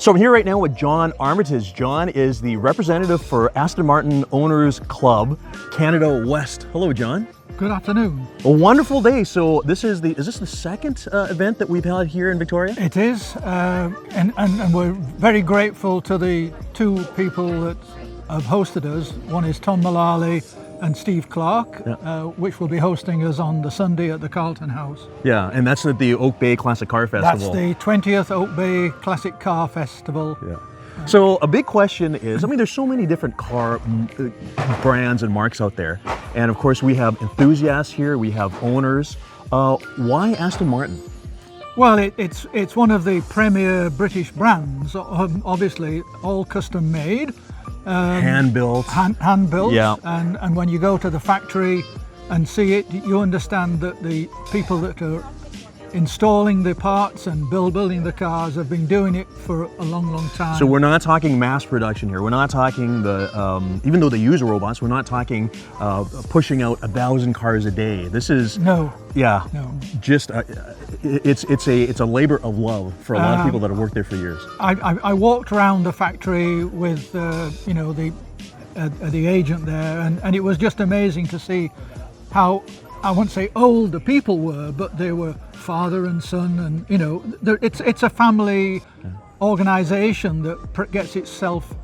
So I'm here right now with John Armitage. John is the representative for Aston Martin Owners Club, Canada West. Hello, John. Good afternoon. A wonderful day. So is this the second event that we've had here in Victoria? It is, and we're very grateful to the two people that have hosted us. One is Tom Mullally and Steve Clark, which will be hosting us on the Sunday at the Carlton House. Yeah, and that's at the Oak Bay Classic Car Festival. That's the 20th Oak Bay Classic Car Festival. Yeah. So a big question is, I mean, there's so many different car brands and marks out there. And of course we have enthusiasts here, we have owners. Why Aston Martin? Well, it's one of the premier British brands, obviously all custom made. Hand built. Hand built. Yeah. And when you go to the factory and see it, you understand that the people that are installing the parts and building the cars have been doing it for a long time. So we're not talking mass production here. We're not talking the, even though they use robots, we're not talking pushing out 1,000 cars a day. This is no. Yeah. No. Just it's a labor of love for a lot of people that have worked there for years. I walked around the factory with you know, the agent there, and it was just amazing to see how, I won't say old the people were, but they were father and son, and you know, it's a family organisation that gets itself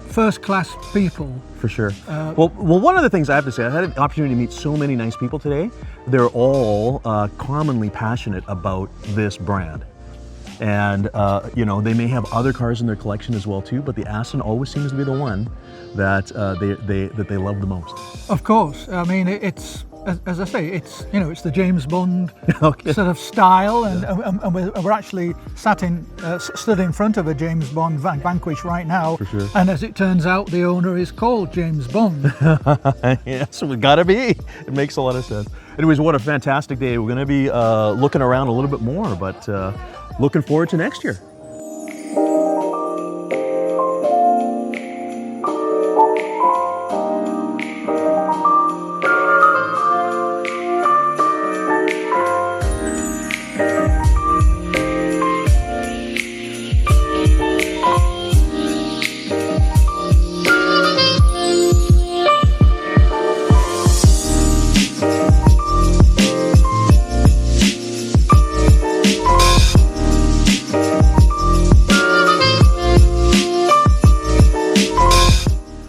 first-class people. For sure. Well, one of the things I have to say, I had an opportunity to meet so many nice people today. They're all commonly passionate about this brand. And you know, they may have other cars in their collection as well too, but the Aston always seems to be the one that they love the most. Of course. I mean, it's, as I say, it's, you know, it's the James Bond Okay. sort of style, and we're actually stood in front of a James Bond Vanquish right now. For sure. And as it turns out, the owner is called James Bond. Yes, we gotta be. It makes a lot of sense. Anyways, what a fantastic day. We're gonna be looking around a little bit more, but looking forward to next year.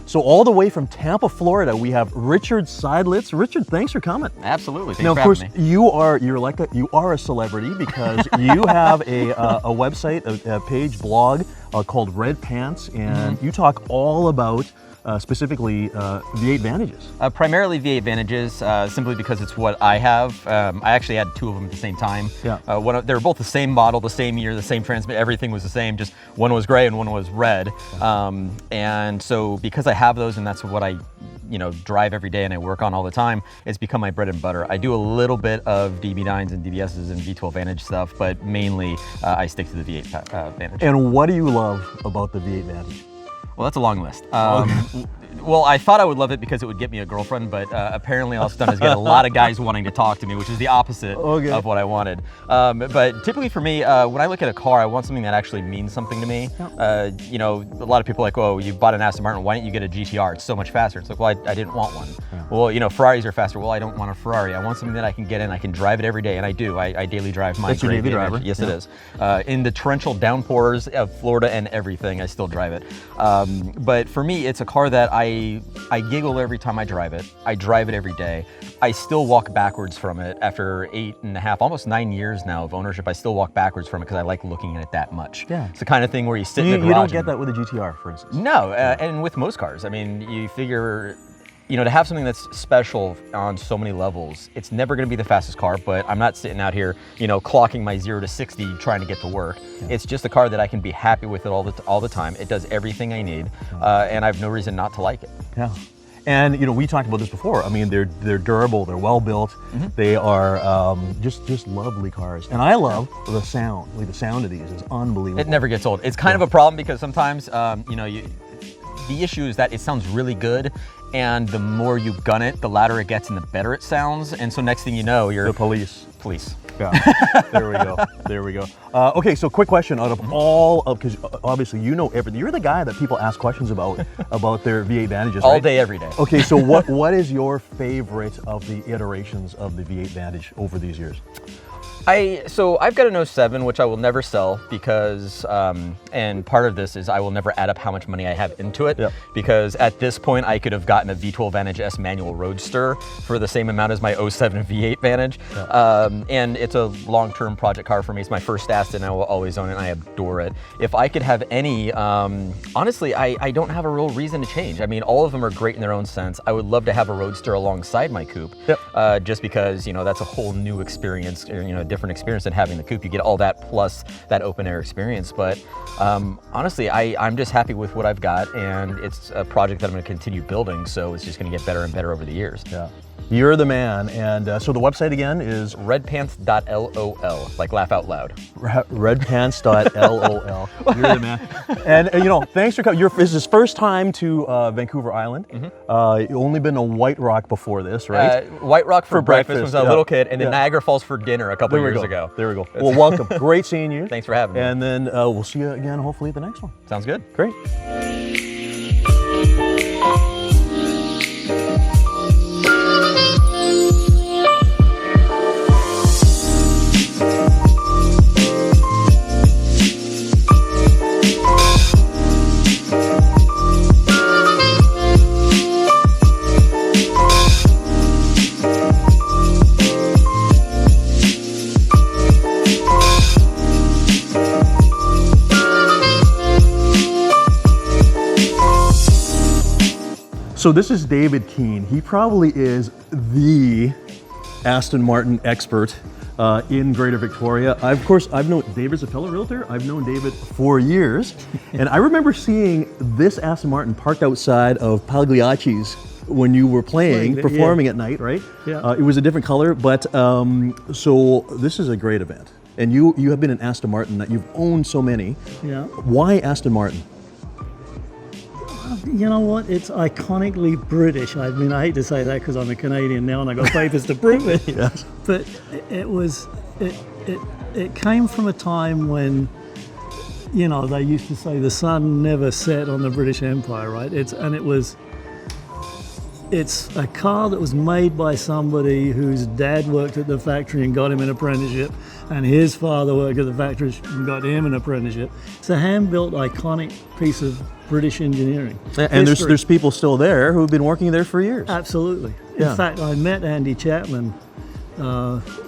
So all the way from Tampa, Florida, we have Richard Seidlitz. Richard, thanks for coming. Absolutely. Thanks now, for of course, having me. you are a celebrity because you have a website, a page, blog called Redpants, and you talk all about specifically V8 Vantages. Primarily V8 Vantages, simply because it's what I have. I actually had two of them at the same time. Yeah. They were both the same model, the same year, the same transmit. Everything was the same. Just one was gray and one was red. And so because I have those, and that's what I, you know, drive every day and I work on all the time, it's become my bread and butter. I do a little bit of DB9s and DBSs and V12 Vantage stuff, but mainly I stick to the V8 Vantage. And what do you love about the V8 Vantage? Well, that's a long list. Well, I thought I would love it because it would get me a girlfriend, but apparently all it's done is get a lot of guys wanting to talk to me, which is the opposite of what I wanted. But typically for me, when I look at a car, I want something that actually means something to me. You know, a lot of people are like, oh, you bought an Aston Martin, why didn't you get a GTR? It's so much faster. It's like, well, I didn't want one. Yeah. Well, you know, Ferraris are faster. Well, I don't want a Ferrari. I want something that I can get in, I can drive it every day, and I do. I daily drive my That's your daily driver? Yes, it is. In the torrential downpours of Florida and everything, I still drive it. But for me, it's a car that I giggle every time I drive it. I drive it every day. I still walk backwards from it after 8.5, almost 9 years now of ownership. I still walk backwards from it because I like looking at it that much. Yeah. It's the kind of thing where you sit in the garage. You don't get that with a GTR, for instance. No, and with most cars. I mean, you figure, you know, to have something that's special on so many levels, it's never going to be the fastest car, but I'm not sitting out here, you know, clocking my 0 to 60 trying to get to work. Yeah. It's just a car that I can be happy with it all the time. It does everything I need, and I have no reason not to like it. Yeah. And you know, we talked about this before. I mean, they're durable, they're well built, they are just lovely cars. And I love the sound. Like the sound of these is unbelievable. It never gets old. It's kind of a problem because sometimes, you know, the issue is that it sounds really good, and the more you gun it, the louder it gets and the better it sounds. And so next thing you know, you're the police. Yeah. There we go. There we go. Okay, so quick question. Out of all of, because obviously you know everything. You're the guy that people ask questions about their V8 Vantages, right? All day, every day. Okay, so what is your favorite of the iterations of the V8 Vantage over these years? So I've got an 07, which I will never sell because, and part of this is I will never add up how much money I have into it, because at this point I could have gotten a V12 Vantage S manual Roadster for the same amount as my 07 V8 Vantage. And it's a long-term project car for me. It's my first Aston. I will always own it and I adore it. If I could have any, honestly, I don't have a real reason to change. I mean, all of them are great in their own sense. I would love to have a Roadster alongside my coupe, just because, you know, that's a whole new experience, you know, different experience than having the coupe. You get all that plus that open air experience. But honestly, I'm just happy with what I've got, and it's a project that I'm going to continue building, so it's just going to get better and better over the years. Yeah. You're the man. And so the website again is Redpants.lol, like laugh out loud. Redpants.lol. You're the man. And you know, thanks for coming. This is first time to Vancouver Island. You've only been to White Rock before this, right? White Rock for breakfast when I was a little kid, and then Niagara Falls for dinner a couple of years ago. There we go. Well, welcome. Great seeing you. Thanks for having me. And then we'll see you again hopefully at the next one. Sounds good. Great. So this is David Keane. He probably is the Aston Martin expert in Greater Victoria. I've known David's a fellow realtor. I've known David for years. And I remember seeing this Aston Martin parked outside of Pagliacci's when you were performing at night, right? Yeah. It was a different color, but so this is a great event. And you have been an Aston Martin, that you've owned so many. Yeah. Why Aston Martin? You know what? It's iconically British. I mean, I hate to say that because I'm a Canadian now and I got papers to prove it. Yes. But it came from a time when, you know, they used to say the sun never set on the British Empire, right? It's a car that was made by somebody whose dad worked at the factory and got him an apprenticeship, and his father worked at the factory and got him an apprenticeship. It's a hand-built, iconic piece of British engineering. And there's people still there who've been working there for years. Absolutely. Yeah. In fact, I met Andy Chapman,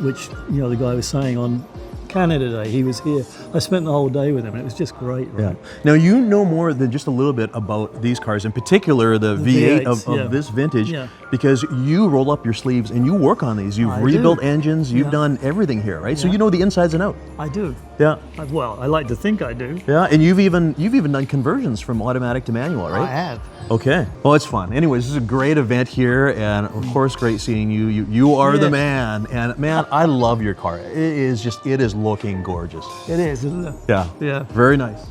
which, you know, the guy was saying on Canada Day. He was here. I spent the whole day with him, and it was just great. Right? Yeah. Now you know more than just a little bit about these cars, in particular the V8 of this vintage, because you roll up your sleeves and you work on these. You've rebuilt engines. You've done everything here, right? So you know the insides and out. I do. Yeah. Well, I like to think I do. Yeah, and you've even done conversions from automatic to manual, right? I have. Okay. Well, it's fun. Anyways, this is a great event here, and of course, great seeing you. You are the man, and man, I love your car. It is looking gorgeous. It is, isn't it? Yeah. Yeah. Very nice.